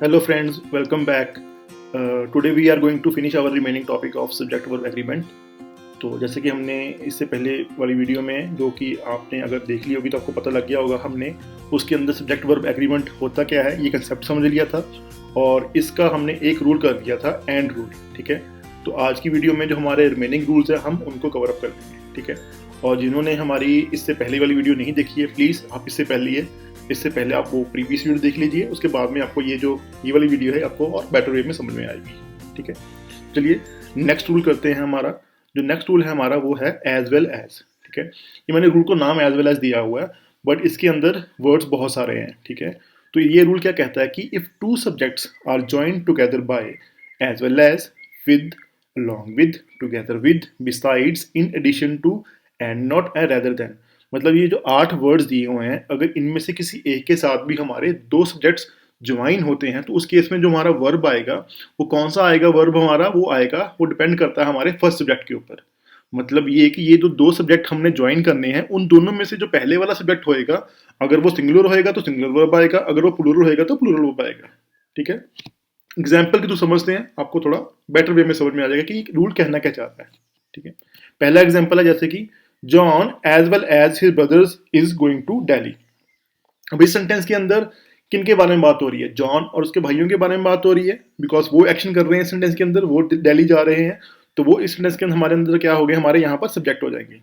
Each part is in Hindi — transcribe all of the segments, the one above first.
Hello friends, welcome back. Today we are going to finish our remaining topic of subject verb agreement. तो जैसे कि हमने इससे पहले वाली वीडियो में, जो कि आपने अगर देख ली होगी तो आपको पता लग गया होगा, हमने उसके अंदर सब्जेक्ट वर्ब एग्रीमेंट होता क्या है ये कंसेप्ट समझ लिया था और इसका हमने एक रूल कर दिया था, एंड रूल। ठीक है, तो आज की वीडियो में जो हमारे रिमेनिंग रूल्स हैं हम उनको कवर अप कर देंगे। ठीक है, और जिन्होंने हमारी इससे पहले वाली वीडियो नहीं देखी है, प्लीज़ आप इससे पहले आप वो प्रीवियस वीडियो देख लीजिए, उसके बाद में आपको ये वाली वीडियो है आपको और बेटर वे में समझ में आएगी। ठीक है, चलिए नेक्स्ट रूल करते हैं। हमारा जो नेक्स्ट रूल है हमारा वो है एज वेल एज। ठीक है, ये मैंने रूल को नाम एज वेल एज दिया हुआ है, बट इसके अंदर वर्ड्स बहुत सारे हैं। ठीक है, तो ये रूल क्या कहता है कि if two subjects are joined together by as well as, with, along with, together with, besides, in addition to, and not a rather than, मतलब ये जो 8 वर्ड्स दिए हुए हैं, अगर इनमें से किसी एक के साथ भी हमारे दो सब्जेक्ट्स ज्वाइन होते हैं तो उस केस में जो हमारा वर्ब आएगा वो कौन सा आएगा, वर्ब हमारा वो आएगा, वो डिपेंड करता है हमारे फर्स्ट सब्जेक्ट के ऊपर। मतलब ये कि ये जो दो सब्जेक्ट हमने ज्वाइन करने हैं उन दोनों में से जो पहले वाला सब्जेक्ट होएगा, अगर वो सिंगुलर होएगा तो सिंगुलर वर्ब आएगा, अगर वो प्लूरल होएगा तो प्लूरल वर्ब आएगा। ठीक है, एग्जाम्पल के थ्रू समझते हैं, आपको थोड़ा बेटर वे में समझ में आ जाएगा कि रूल कहना क्या चाहता है। ठीक है, पहला एग्जाम्पल है जैसे कि John as well as his brothers is going to Delhi. अब इस सेंटेंस के अंदर किन के बारे में बात हो रही है? जॉन और उसके भाइयों के बारे में बात हो रही है, बिकॉज वो एक्शन कर रहे हैं सेंटेंस के अंदर, वो दिल्ली जा रहे हैं, तो वो इस सेंटेंस के अंदर हमारे अंदर क्या हो गए, हमारे यहाँ पर सब्जेक्ट हो जाएंगे।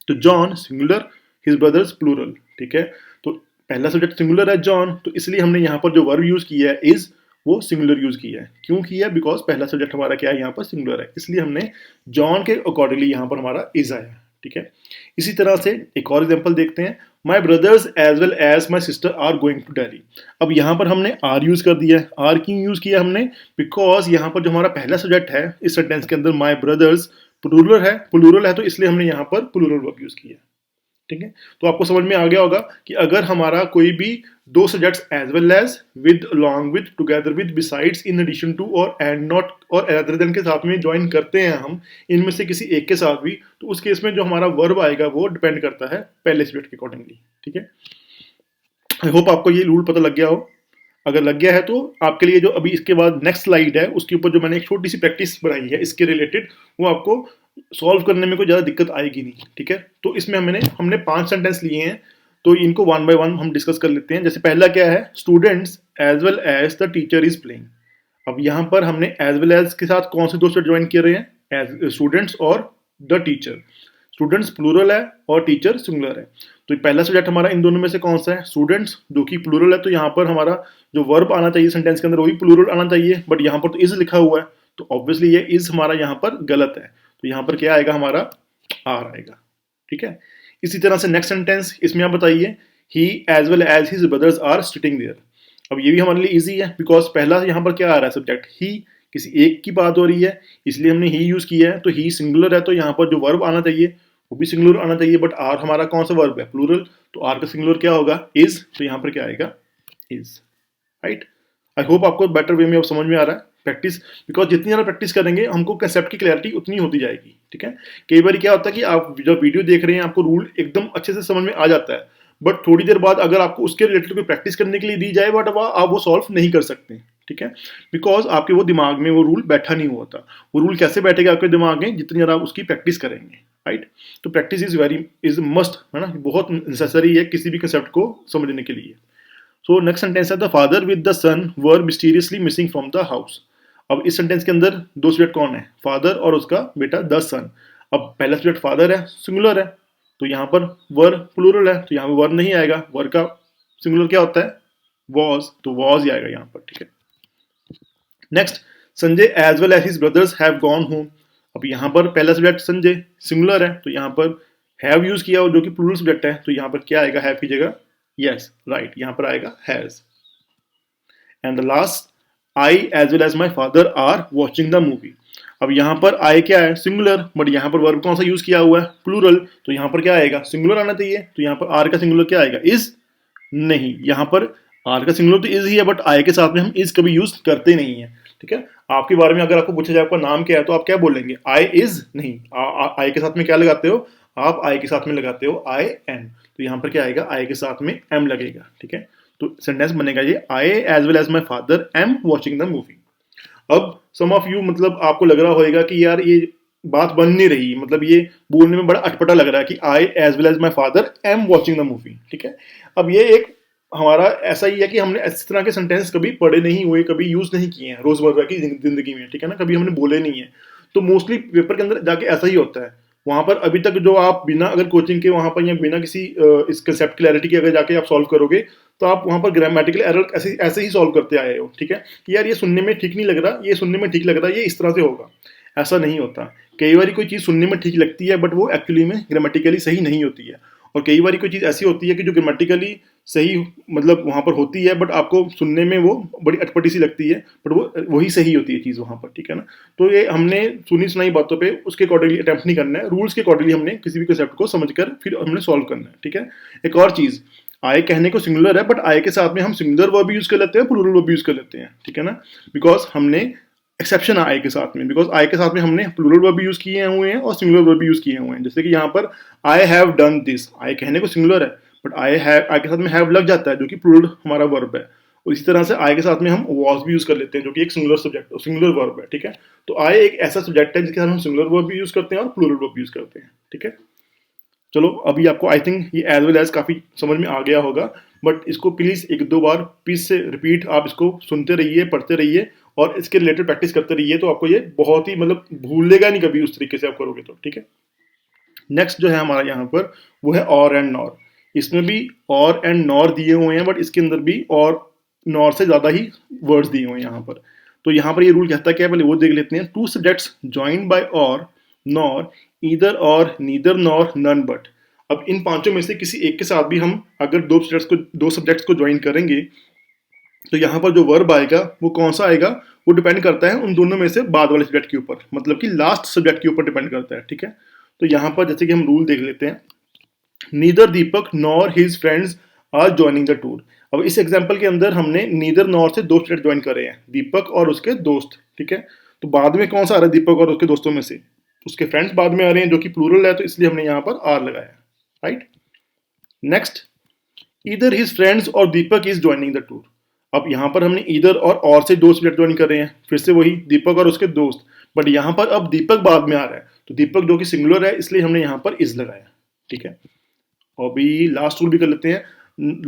तो John singular, his brothers plural. ठीक है, तो पहला सब्जेक्ट सिंगुलर है जॉन, तो इसलिए हमने यहाँ पर जो वर्ब यूज किया है इज, वो सिंगुलर यूज किया है। क्यों किया? बिकॉज पहला सब्जेक्ट हमारा क्या है, यहाँ पर सिंगुलर है, इसलिए हमने जॉन के अकॉर्डिंगली यहाँ पर हमारा इज आया। ठीक है, इसी तरह से एक और एग्जांपल देखते हैं, my brothers as well as my sister are going to Delhi. अब यहाँ पर हमने आर यूज कर दिया है। आर क्यों यूज किया हमने? बिकॉज यहाँ पर जो हमारा पहला सब्जेक्ट है इस सेंटेंस के अंदर, माई ब्रदर्स, प्लूरल है, तो इसलिए हमने यहाँ पर प्लूरल वर्ब यूज किया। ठीक है, तो आपको समझ में आ गया होगा कि अगर हमारा कोई भी दो subjects as well as, with, along with, together with, besides, in addition to और एंड नॉट और अदर देन के साथ में ज्वाइन करते हैं हम इनमें से किसी एक के साथ भी, तो उस केस में जो हमारा वर्ब आएगा वो डिपेंड करता है पहले सब्जेक्ट के अकॉर्डिंगली। ठीक है, आई होप आपको ये रूल पता लग गया हो। अगर लग गया है तो आपके लिए जो अभी इसके बाद नेक्स्ट स्लाइड है उसके ऊपर जो मैंने एक छोटी सी प्रैक्टिस बनाई है इसके रिलेटेड, वो आपको सॉल्व करने में कोई ज़्यादा दिक्कत आएगी नहीं। ठीक है, तो इसमें हमने 5 सेंटेंस लिए हैं, तो इनको वन बाय वन हम डिस्कस कर लेते हैं। जैसे पहला क्या है, students as well as the teacher is playing. अब यहाँ पर हमने एज वेल एज के साथ कौन से दो सेट ज्वाइन किए रहे हैं, एज स्टूडेंट्स और द टीचर। स्टूडेंट्स प्लूरल है और टीचर सिंगुलर है, तो पहला सब्जेक्ट हमारा इन दोनों में से कौन सा है, स्टूडेंट्स, जो कि प्लूरल है, तो यहाँ पर हमारा जो वर्ब आना चाहिए सेंटेंस के अंदर वही प्लूरल आना चाहिए, बट यहाँ पर तो इज लिखा हुआ है, तो ऑब्वियसली ये इज हमारा यहाँ पर गलत है, तो यहाँ पर क्या आएगा, हमारा आर आएगा। ठीक है, इसी तरह से नेक्स्ट सेंटेंस, इसमें आप बताइए, he as well as his brothers are sitting there. अब ये भी हमारे लिए इजी है, बिकॉज पहला यहाँ पर क्या आ रहा है सब्जेक्ट, ही, किसी एक की बात हो रही है, इसलिए हमने ही यूज किया है, तो ही सिंगुलर है, तो यहाँ पर जो वर्ब आना चाहिए वो भी सिंगुलर आना चाहिए, बट आर हमारा कौन सा वर्ब है, प्लूरल, तो आर का सिंगुलर क्या होगा, इज, तो यहाँ पर क्या आएगा, इज। राइट, आई होप आपको बेटर वे में अब समझ में आ रहा है। प्रैक्टिस, बिकॉज जितनी ज़्यादा प्रैक्टिस करेंगे हमको कंसेप्ट की क्लैरिटी उतनी होती जाएगी। ठीक है, कई बार क्या होता है कि आप जब वीडियो देख रहे हैं आपको रूल एकदम अच्छे से समझ में आ जाता है, बट थोड़ी देर बाद अगर आपको उसके रिलेटेड कोई प्रैक्टिस करने के लिए दी जाए, बट आप वो सॉल्व नहीं कर सकते। ठीक है, बिकॉज आपके वो दिमाग में वो रूल बैठा नहीं हुआ था। वो रूल कैसे बैठेगा आपके दिमाग में, जितनी ज़्यादा आप उसकी प्रैक्टिस करेंगे। राइट, तो प्रैक्टिस इज मस्ट, है ना, बहुत नेसेसरी है किसी भी कंसेप्ट को समझने के लिए। सो नेक्स्ट सेंटेंस है, the father with the son were mysteriously missing from the house. अब इस सेंटेंस के अंदर दो सब्जेक्ट कौन है, फादर और उसका बेटा द सन। अब पहला सब्जेक्ट फादर है, सिंगुलर है, तो यहाँ पर वर प्लूरल है, तो यहाँ पर वर नहीं आएगा, वर का सिंगुलर क्या होता है, वॉज, तो वॉज ही आएगा यहाँ पर। ठीक है, next, Sanjay as well as his brothers have gone home. अब यहाँ पर पहला सब्जेक्ट संजय सिंगुलर है, तो यहाँ पर हैव यूज किया और जो कि प्लूरल सब्जेक्ट है, तो यहाँ पर क्या आएगा, हैव की जगह यस, राइट, यहाँ पर आएगा has. And the last, I as well as my father are watching the movie. अब यहाँ पर आई क्या है, सिंगुलर, बट यहाँ पर वर्ब कौन सा यूज किया हुआ है, प्लूरल, तो यहाँ पर क्या आएगा, सिंगुलर आना चाहिए, तो यहाँ पर आर का सिंगुलर क्या आएगा, इज। नहीं, यहाँ पर आर का सिंगुलर तो इज ही है, बट आई के साथ में हम इज कभी यूज करते नहीं है। ठीक है, आपके बारे में अगर आपको पूछा जाए आपका नाम क्या है, तो आप क्या बोलेंगे, आई इज, नहीं, आई के साथ में क्या लगाते हो, आप आई के साथ में लगाते हो आई एम, तो यहाँ पर क्या आएगा, आई के साथ में एम लगेगा। ठीक है, तो सेंटेंस बनेगा ये, I as well as my father am watching the movie. अब सम ऑफ यू मतलब आपको लग रहा होगा कि यार ये बात बन नहीं रही, मतलब ये बोलने में बड़ा अटपटा लग रहा है कि I as well as my father am watching the movie, ठीक है। अब ये एक हमारा ऐसा ही है कि हमने इस तरह के सेंटेंस कभी पढ़े नहीं हुए, कभी यूज नहीं किए हैं रोजमर्रा की जिंदगी में, ठीक है ना, कभी हमने बोले नहीं है। तो मोस्टली पेपर के अंदर जाके ऐसा ही होता है। वहां पर अभी तक जो आप बिना अगर कोचिंग के वहां पर या बिना किसी इस कंसेप्ट क्लैरिटी के अगर जाके आप सॉल्व करोगे तो आप वहां पर ग्रामेटिकल एरर ऐसे ऐसे ही सॉल्व करते आए हो, ठीक है, कि यार ये सुनने में ठीक नहीं लग रहा, ये सुनने में ठीक लग रहा है, ये इस तरह से होगा। ऐसा नहीं होता। कई बार कोई चीज़ सुनने में ठीक लगती है बट वो एक्चुअली में ग्रामेटिकली सही नहीं होती है, और कई बार कोई चीज़ ऐसी होती है कि जो ग्रामेटिकली सही मतलब वहाँ पर होती है बट आपको सुनने में वो बड़ी अटपटी सी लगती है, बट वो वही सही होती है चीज़ वहाँ पर, ठीक है ना। तो ये हमने सुनी सुनाई बातों पे उसके अकॉर्डिंगली अटेम्प्ट नहीं करना है, रूल्स के अकॉर्डिंगली हमने किसी भी कंसेप्ट को समझकर फिर हमने सॉल्व करना है, ठीक है। एक और चीज़, आय कहने को सिंगुलर है बट आय के साथ में हम सिंगुलर वर्ब यूज कर लेते हैं, प्लूरल वर्ब यूज कर लेते हैं, ठीक है ना, बिकॉज हमने एक्सेप्शन आई के साथ में, बिकॉज आई के साथ में हमने प्लूरल वर्ब भी यूज किए हुए हैं और सिंगुलर वर्ब भी यूज किए हुए हैं। जैसे कि यहाँ पर आई हैव डन दिस, आई कहने को सिंगुलर है बट आई के साथ में हैव लग जाता है जो कि प्लूरल हमारा वर्ब है, और इसी तरह से आई के साथ में हम वॉज भी यूज कर लेते हैं जो कि एक सिंगुलर सब्जेक्ट सिंगुलर वर्ब है, ठीक है। तो आई एक ऐसा सब्जेक्ट है जिसके साथ हम सिंगुलर वर्ब भी यूज करते हैं और प्लूरल वर्ब भी यूज करते हैं, ठीक है। चलो अभी आपको आई थिंक ये एज वेल एज काफ़ी समझ में आ गया होगा, बट इसको प्लीज़ एक दो बार पीस से रिपीट आप इसको सुनते रहिए, पढ़ते रहिए और इसके रिलेटेड प्रैक्टिस करते रहिए, तो आपको ये बहुत ही मतलब भूलेगा नहीं कभी उस तरीके से आप करोगे तो, ठीक है। नेक्स्ट जो है हमारा यहाँ पर वो है और एंड नॉर। इसमें भी और एंड नॉर दिए हुए हैं बट इसके अंदर भी और नॉर से ज़्यादा ही वर्ड्स दिए हुए हैं यहाँ पर। तो यहाँ पर ये रूल कहता है क्या, पहले वो देख लेते हैं। टू सब्जेक्ट्स ज्वाइंड बाय और नॉर ईदर और नीदर नॉर नन बट। अब इन पांचों में से किसी एक के साथ भी हम अगर दो सब्जेक्ट्स को ज्वाइन करेंगे तो यहाँ पर जो वर्ब आएगा वो कौन सा आएगा, वो डिपेंड करता है उन दोनों में से बाद वाले सब्जेक्ट के ऊपर, मतलब कि लास्ट सब्जेक्ट के ऊपर डिपेंड करता है, ठीक है। तो यहाँ पर जैसे कि हम रूल देख लेते हैं, neither Deepak nor his friends are joining the tour. अब इस एग्जाम्पल के अंदर हमने नीदर नॉर से दो सब्जेक्ट ज्वाइन करे हैं, दीपक और उसके दोस्त, ठीक है। तो बाद में कौन सा आ रहा है दीपक और उसके दोस्तों में से, उसके फ्रेंड्स बाद में आ रहे हैं जो कि प्लूरल है, तो इसलिए हमने यहाँ पर आर लगाया, right. Next, either his friends और दीपक इज ज्वाइनिंग द टूर। अब यहाँ पर हमने ईदर और से दो सब्जेक्ट ज्वाइन कर रहे हैं, फिर से वही दीपक और उसके दोस्त, बट यहाँ पर अब दीपक बाद में आ रहा है, तो दीपक जो कि सिंगुलर है इसलिए हमने यहाँ पर इज लगाया, ठीक है। और अभी लास्ट रूल भी कर लेते हैं,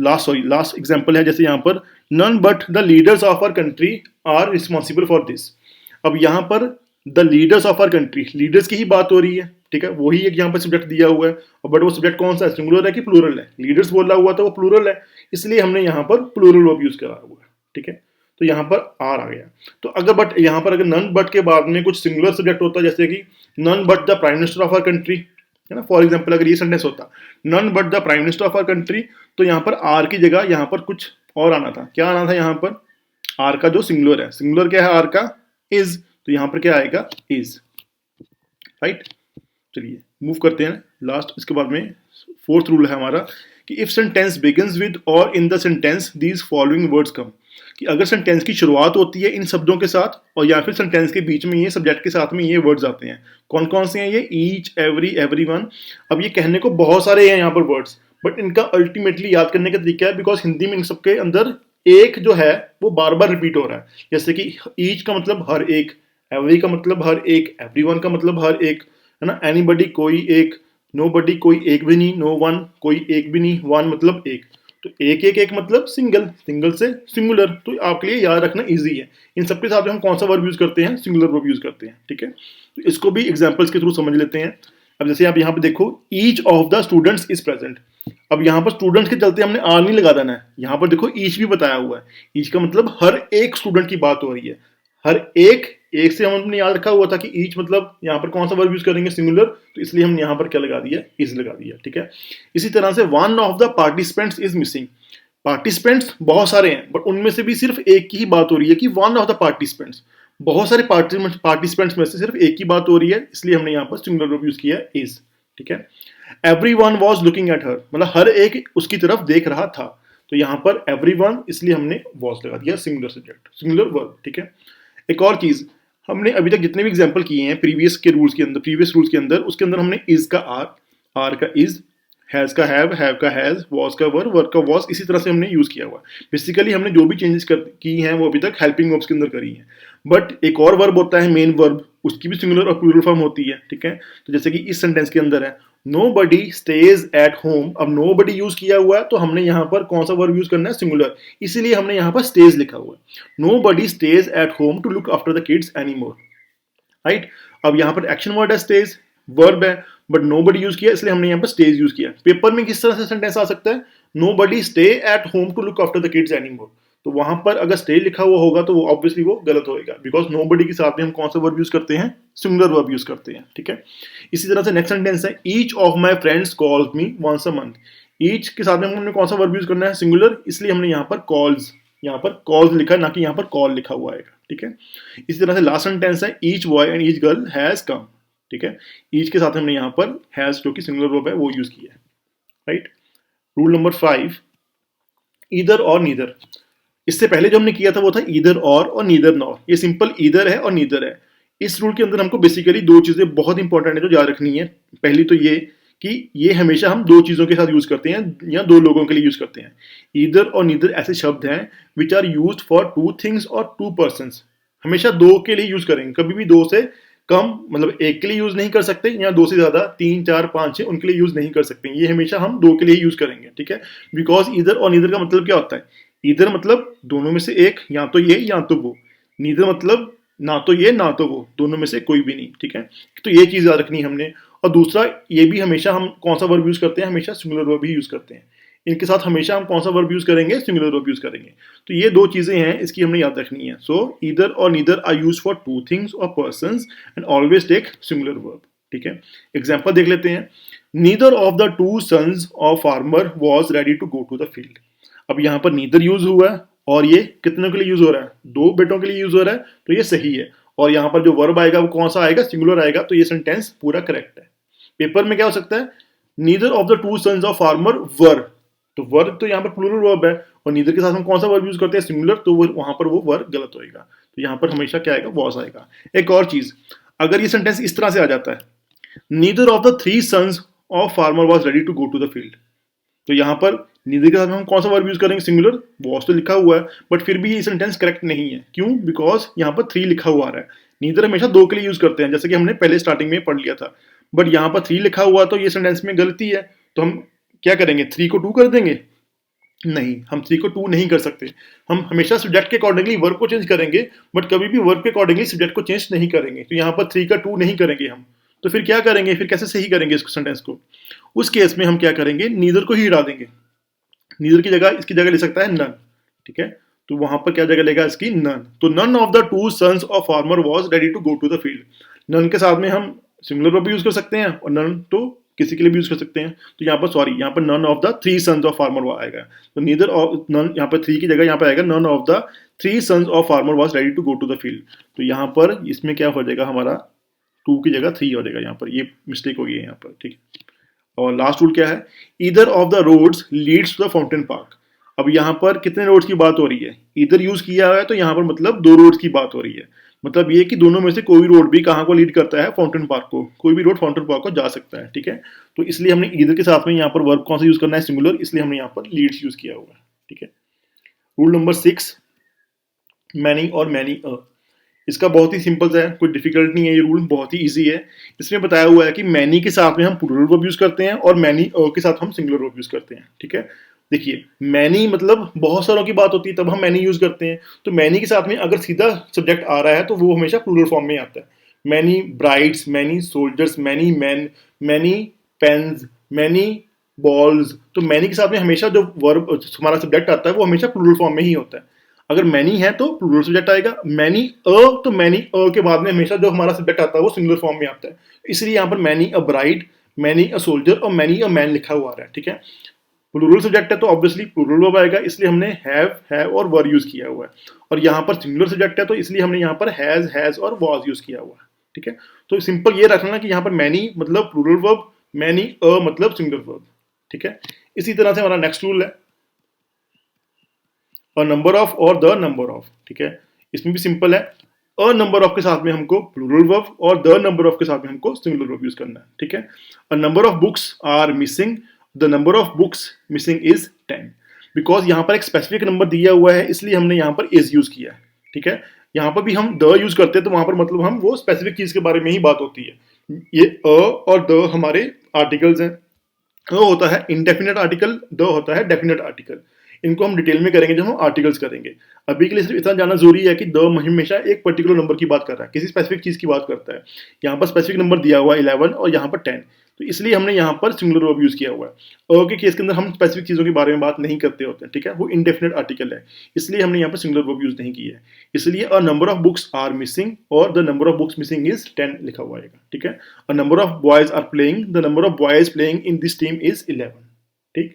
लास्ट एग्जाम्पल है जैसे यहाँ पर none but the leaders of our country are responsible for this. अब यहाँ पर the leaders of our country, leaders की ही बात हो रही है, ठीक है, वही एक यहाँ पर सब्जेक्ट दिया हुआ है, और बट वो सब्जेक्ट कौन सा है, सिंगुलर है कि प्लूरल है, लीडर्स बोला हुआ था वो प्लूरल है, इसलिए हमने यहाँ पर प्लूरल वर्ब यूज करा हुआ है, ठीक है। तो यहाँ पर आर आ गया। तो अगर बट यहाँ पर अगर नन बट के बाद में कुछ सिंगुलर सब्जेक्ट होता जैसे कि none but the prime minister of our country, है ना, फॉर एग्जाम्पल अगर ये सेंटेंस होता none but the prime minister of our country, तो यहाँ पर आर की जगह यहाँ पर कुछ और आना था। क्या आना था यहाँ पर, आर का जो सिंगुलर है, सिंगुलर क्या है आर का, इज, तो यहाँ पर क्या आएगा इज, राइट। चलिए मूव करते हैं लास्ट, इसके बाद में फोर्थ रूल है हमारा कि इफ सेंटेंस बिगिंस विद और in the sentence these following words come, कि अगर सेंटेंस की शुरुआत होती है इन शब्दों के साथ और या फिर सेंटेंस के बीच में ये सब्जेक्ट के साथ में ये वर्ड्स आते हैं, कौन कौन से हैं ये, ईच, एवरी, एवरीवन। अब ये कहने को बहुत सारे हैं यहाँ पर वर्ड्स, बट इनका अल्टीमेटली याद करने का तरीका है, बिकॉज हिंदी में इन सबके अंदर एक जो है वो बार बार रिपीट हो रहा है। जैसे कि ईच का मतलब हर एक, एवरी का मतलब हर एक, एवरीवन का मतलब हर एक, है ना, एनीबडी कोई एक, नोबडी कोई एक भी नहीं, नो वन कोई एक भी नहीं, वन मतलब एक, तो एक एक एक मतलब सिंगल, सिंगल से सिंगुलर। तो आपके लिए याद रखना इजी है। इन सबके साथ में हम कौन सा वर्ब यूज करते हैं, सिंगुलर वर्ब यूज करते हैं, ठीक है। तो इसको भी एग्जांपल्स के थ्रू समझ लेते हैं। अब जैसे आप यहाँ पे देखो, each of the students is present. अब यहाँ पर स्टूडेंट्स के चलते हमने आर नहीं लगा देना है, यहाँ पर देखो ईच भी बताया हुआ है, ईच का मतलब हर एक स्टूडेंट की बात हो रही है, हर एक से हमने याद रखा हुआ था कि ईच मतलब यहाँ पर कौन सा वर्ब यूज करेंगे, सिंगुलर, तो इसलिए हमने यहाँ पर क्या लगा दिया, इज लगा दिया, ठीक है। इसी तरह से one of the participants is missing. Participants बहुत सारे हैं बट उनमें से भी सिर्फ एक की ही बात हो रही है कि वन ऑफ द पार्टिसिपेंट्स, बहुत सारे पार्टिसिपेंट्स में से सिर्फ एक की बात हो रही है, इसलिए हमने यहाँ पर सिंगुलर वर्ब यूज किया इज, ठीक है। Everyone was looking at her, मतलब हर एक उसकी तरफ देख रहा था, तो यहाँ पर एवरीवन इसलिए हमने वाज लगा दिया, सिंगुलर सब्जेक्ट, सिंगुलर वर्ब, ठीक है। एक और चीज, हमने अभी तक जितने भी एग्जांपल किए हैं प्रीवियस रूल्स के अंदर, उसके अंदर हमने इज का आर का इज, हैज़ का हैव का हैज़, वॉज का वर्ब का वॉज, इसी तरह से हमने यूज़ किया हुआ है। बेसिकली हमने जो भी चेंजेस की हैं वो अभी तक हेल्पिंग वर्ब्स के अंदर करी हैं। बट एक और वर्ब होता है मेन वर्ब, उसकी भी सिंगुलर और प्लूरल फॉर्म होती है, ठीक है। तो जैसे कि इस सेंटेंस के अंदर है नोबडी स्टेज एट होम। अब नोबडी यूज किया हुआ है तो हमने यहाँ पर कौन सा वर्ब यूज करना है, सिंगुलर, इसीलिए हमने यहाँ पर स्टेज लिखा हुआ है। Nobody stays at home to look after the kids any more, right. अब यहाँ पर एक्शन वर्ड है स्टेज, वर्ब है, बट नोबडी यूज किया इसलिए हमने यहाँ पर स्टेज यूज किया। पेपर में किस तरह से सेंटेंस आ सकता है, nobody stay at home to look after the kids any more. तो वहां पर अगर स्टे लिखा हुआ होगा तो वो ऑब्वियसली वो गलत होएगा, बिकॉज नोबडी के साथ में हम कौन सा वर्ब यूज करते हैं, सिंगुलर वर्ब यूज करते हैं, ठीक है। इसी तरह से नेक्स्ट सेंटेंस है each of my friends calls me once a month. Each के साथ में हमने कौन सा वर्ब यूज करना है, सिंगुलर, इसलिए हमने यहाँ पर कॉल्स, यहाँ पर कॉल्स लिखा है, ना कि यहाँ पर कॉल लिखा हुआ है, ठीक है। इसी तरह से लास्ट सेंटेंस है each boy and each girl has come, ठीक है। ईच के साथ हमने यहाँ पर हैज जो कि सिंगुलर वर्ब है वो यूज किया है, राइट। रूल नंबर 5, ईदर और नीदर। इससे पहले जो हमने किया था वो था ईदर और नीदर नॉर। ये सिंपल ईदर है और नीदर है। इस रूल के अंदर हमको बेसिकली दो चीजें बहुत इंपॉर्टेंट है जो याद रखनी है। पहली तो ये कि ये हमेशा हम दो चीजों के साथ यूज करते हैं या दो लोगों के लिए यूज करते हैं। ईदर और नीदर ऐसे शब्द हैं which are used for two things और टू पर्सन्स। हमेशा दो के लिए यूज करेंगे, कभी भी दो से कम, मतलब एक के लिए यूज नहीं कर सकते, या दो से ज्यादा 3 4 5 6 उनके लिए यूज नहीं कर सकते। ये हमेशा हम दो के लिए यूज करेंगे, ठीक है। बिकॉज ईदर और नीदर का मतलब क्या होता है, ईदर मतलब दोनों में से एक, या तो ये या तो वो। नीदर मतलब ना तो ये ना तो वो, दोनों में से कोई भी नहीं, ठीक है। तो ये चीज याद रखनी है हमने। और दूसरा ये भी हमेशा हम कौन सा वर्ब यूज करते हैं, हमेशा सिंगुलर वर्ब ही यूज करते हैं। इनके साथ हमेशा हम कौन सा वर्ब यूज करेंगे, सिंगुलर वर्ब यूज करेंगे। तो ये दो चीजें हैं, इसकी हमने याद रखनी है। सो ईदर और neither are use for two things और persons and always take singular verb, ठीक है। एग्जाम्पल देख लेते हैं। Neither of the two sons of farmer was ready to go to the field. अब यहाँ पर नीदर यूज हुआ है और ये कितने के लिए यूज हो रहा है, दो बेटों के लिए यूज हो रहा है, तो ये सही है। और यहाँ पर जो वर्ब आएगा वो कौन सा आएगा, सिंगुलर आएगा, तो ये सेंटेंस पूरा करेक्ट है। पेपर में क्या हो सकता है, neither of the two sons of farmer वर, तो वर्ब तो यहाँ पर प्लूरल वर्ब है और नीदर के साथ हम कौन सा वर्ब यूज करते हैं, सिंगुलर, तो वहां पर वो वर्ब गलत होएगा। तो यहाँ पर हमेशा क्या आएगा, वॉज आएगा। एक और चीज, अगर ये सेंटेंस इस तरह से आ जाता है, neither of the three sons of farmer was ready to go to the field, तो यहाँ पर नीदर के साथ हम कौन सा वर्ब यूज करेंगे, सिंगुलर। वॉज तो लिखा हुआ है बट फिर भी ये सेंटेंस करेक्ट नहीं है। क्यों, बिकॉज यहाँ पर थ्री लिखा हुआ आ रहा है। नीदर हमेशा दो के लिए यूज करते हैं, जैसे कि हमने पहले स्टार्टिंग में पढ़ लिया था, बट यहाँ पर थ्री लिखा हुआ, तो ये सेंटेंस में गलती है। तो हम क्या करेंगे, थ्री को टू कर देंगे, नहीं, हम थ्री को टू नहीं कर सकते। हम हमेशा सब्जेक्ट के अकॉर्डिंगली वर्ब को चेंज करेंगे, बट कभी भी वर्ब के अकॉर्डिंगली सब्जेक्ट को चेंज नहीं करेंगे। तो यहाँ पर थ्री का टू नहीं करेंगे हम, तो फिर क्या करेंगे, फिर कैसे सही करेंगे इस सेंटेंस को। उस केस में हम क्या करेंगे, नीदर को ही हटा देंगे। नीदर की जगह, इसकी जगह ले सकता है नन, ठीक है। तो वहां पर क्या जगह लेगा इसकी, नन। तो none of the two sons of farmer was ready to go to the field. None के साथ में हम सिंगुलर वर्ब भी यूज कर सकते हैं और नन तो किसी के लिए भी यूज कर सकते हैं। तो यहाँ पर सॉरी, यहाँ पर none of the three sons of farmer आएगा। तो नीदर ऑफ नन, यहाँ पर थ्री की जगह यहाँ पर आएगा none of the three sons of farmer was ready to go to the field. तो यहाँ पर इसमें क्या हो जाएगा, हमारा टू की जगह थ्री हो जाएगा। यहाँ पर ये मिस्टेक हो गई है यहाँ पर, ठीक है। और लास्ट रूल क्या है, either of the roads leads to the fountain park. अब यहाँ पर कितने रोड्स की बात हो रही है, इधर यूज किया है तो यहाँ पर मतलब दो रोड्स की बात हो रही है। मतलब ये कि दोनों में से कोई भी रोड भी कहाँ को लीड करता है, फाउंटेन पार्क को। कोई भी रोड फाउंटेन पार्क को जा सकता है, ठीक है। तो इसलिए हमने ईदर के साथ में यहाँ पर वर्ब कौन सा यूज करना है, सिंगुलर, इसलिए हमने यहाँ पर लीड्स यूज किया हुआ है, ठीक है। रूल नंबर 6, मैनी और मैनी अ। इसका बहुत ही सिंपल सा है, कोई डिफिकल्ट नहीं है, ये रूल बहुत ही इजी है। इसमें बताया हुआ है कि मैनी के साथ में हम प्लूरल वर्ब यूज करते हैं और मैनी अ के साथ हम सिंगुलर वर्ब यूज करते हैं, ठीक है। देखिए, मैनी मतलब बहुत सारों की बात होती है तब हम मैनी यूज करते हैं। तो मैनी के साथ में अगर सीधा सब्जेक्ट आ रहा है तो वो हमेशा प्लूरल फॉर्म में आता है। Many brides, many soldiers, many man, many pens, many balls. तो मैनी के साथ में हमेशा जो वर्ब हमारा सब्जेक्ट आता है वो हमेशा प्लूरल फॉर्म में ही होता है। अगर मैनी है तो प्लूरल सब्जेक्ट आएगा, मैनी अ तो मैनी अ के बाद में हमेशा जो हमारा सब्जेक्ट आता है वो सिंगुलर फॉर्म में आता है। इसलिए यहाँ पर many a bride, many a soldier और मैनी अ मैन लिखा हुआ आ रहा है, ठीक है। प्लूरल सब्जेक्ट है तो ऑब्वियसली प्लूरल वर्ब आएगा, इसलिए हमने हैव और वर यूज किया हुआ है। और यहाँ पर सिंगुलर सब्जेक्ट है तो इसलिए हमने यहाँ पर हैज और वॉज यूज किया हुआ है, ठीक है। तो सिंपल ये रखना कि यहाँ पर मैनी मतलब प्लूरल वर्ब, मैनी अ मतलब सिंगुलर वर्ब, ठीक है। इसी तरह से हमारा नेक्स्ट रूल है अ नंबर ऑफ और द नंबर ऑफ, ठीक है। इसमें भी सिंपल है, अ नंबर ऑफ के साथ में हमको प्लूरल वर्ब और द नंबर ऑफ के साथ में हमको सिंगुलर वर्ब यूज करना है, ठीक है। A number of books are missing, the number of books missing is 10। Because यहाँ पर एक स्पेसिफिक नंबर दिया हुआ है, इसलिए हमने यहाँ पर इज यूज किया है। ठीक है, यहाँ पर भी हम द यूज करते हैं तो वहां पर मतलब हम वो स्पेसिफिक चीज के बारे में ही बात होती है। ये अ और द हमारे आर्टिकल्स हैं। अ होता है इंडेफिनेट आर्टिकल, द होता है डेफिनेट आर्टिकल। इनको हम डिटेल में करेंगे जब हम आर्टिकल्स करेंगे। अभी के लिए सिर्फ इतना जानना जरूरी है कि द हमेशा एक पर्टिकुलर नंबर की बात कर रहा है, किसी स्पेसिफिक चीज की बात करता है। यहाँ पर स्पेसिफिक नंबर दिया हुआ है 11 और यहाँ पर 10, तो इसलिए हमने यहाँ पर सिंगुलर वर्ब यूज किया हुआ है। अ के केस के अंदर हम स्पेसिफिक चीजों के बारे में बात नहीं करते होते हैं। ठीक है, वो इंडेफिनेट आर्टिकल है, इसलिए हमने यहाँ पर सिंगुलर वर्ब यूज नहीं किया है। इसलिए a number of books are missing और the number of books missing is 10 लिखा हुआ है। ठीक है, a number of boys are playing, the number of boys playing in this team is 11। ठीक,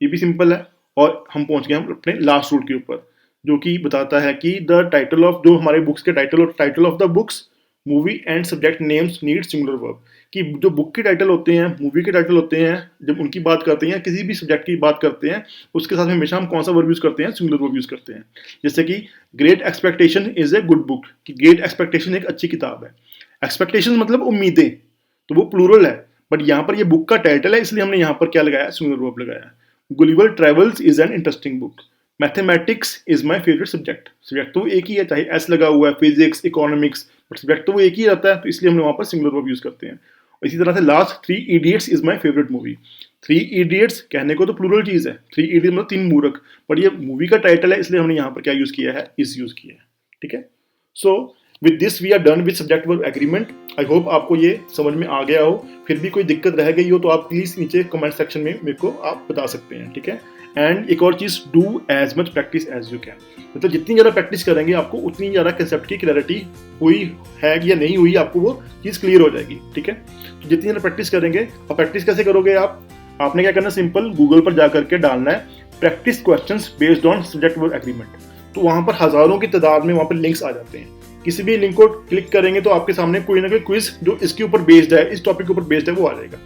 ये भी सिंपल है। और हम पहुंच गए हम अपने लास्ट रूल के ऊपर, जो कि बताता है कि द टाइटल ऑफ, जो हमारे बुक्स के title of the books, movie and subject names need singular verb. कि जो बुक के टाइटल होते हैं, मूवी के टाइटल होते हैं, जब उनकी बात करते हैं, किसी भी सब्जेक्ट की बात करते हैं, उसके साथ हमेशा हम कौन सा वर्ब यूज करते हैं? सिंगुलर वर्ब यूज करते हैं। जैसे कि great expectation is a good book, कि ग्रेट एक्सपेक्टेशन एक अच्छी किताब है। एक्सपेक्टेशन मतलब उम्मीदें, तो वो प्लूरल है, बट यहाँ पर ये बुक का टाइटल है, इसलिए हमने यहाँ पर क्या लगाया? सिंगुलर वर्ब लगाया। Gulliver travels is an interesting book. Mathematics is my favourite subject. Subject तो एक ही है, चाहे एस लगा हुआ है, फिजिक्स, इकोनॉमिक्स, बट सब्जेक्ट तो वो एक ही रहता है, तो इसलिए हमने वहां पर सिंगुलर वर्ब यूज करते हैं। और इसी तरह से last, 3 idiots is my favourite movie. 3 idiots कहने को तो प्लूरल चीज है, 3 इडियट मतलब 3 मूर्ख, बट ये मूवी का टाइटल है, इसलिए हमने यहाँ पर क्या यूज किया है? इज यूज किया है। ठीक है, so with this we are done with subject verb agreement. I hope आपको ये समझ में आ गया हो। फिर भी कोई दिक्कत रह गई हो तो आप प्लीज नीचे कमेंट सेक्शन में मेरे को आप बता सकते हैं। ठीक है, एंड एक और चीज, do as much practice as you can. मतलब जितनी ज़्यादा प्रैक्टिस करेंगे आपको उतनी ज़्यादा कंसेप्ट की क्लैरिटी हुई है या नहीं हुई, आपको वो चीज़ क्लियर हो जाएगी। ठीक है, तो जितनी ज़्यादा प्रैक्टिस करेंगे। और प्रैक्टिस कैसे करोगे आप? आपने क्या करना, सिंपल गूगल पर जा करके डालना है practice questions based on subject verb agreement. तो वहां पर हजारों की तादाद में वहां पर लिंक्स आ जाते हैं। किसी भी लिंक को क्लिक करेंगे तो आपके सामने कोई ना कोई क्विज जो इसके ऊपर बेस्ड है, इस टॉपिक के ऊपर बेस्ड है, वो आ जाएगा।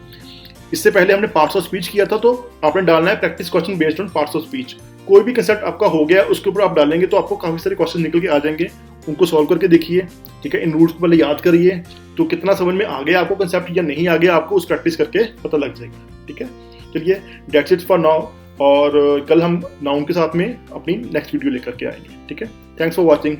इससे पहले हमने पार्ट्स ऑफ स्पीच किया था, तो आपने डालना है practice question based on parts of speech. कोई भी कंसेप्ट आपका हो गया उसके ऊपर आप डालेंगे तो आपको काफी सारे क्वेश्चन निकल के आ जाएंगे। उनको सॉल्व करके देखिए। ठीक है, इन रूल्स को पहले याद करिए, तो कितना समझ में आ गया आपको कंसेप्ट या नहीं आ गया, आपको उस प्रैक्टिस करके पता लग जाएगा। ठीक है, चलिए दैट्स इट फॉर नाउ, और कल हम नाउन के साथ में अपनी नेक्स्ट वीडियो लेकर के आएंगे। ठीक है, थैंक्स फॉर वॉचिंग।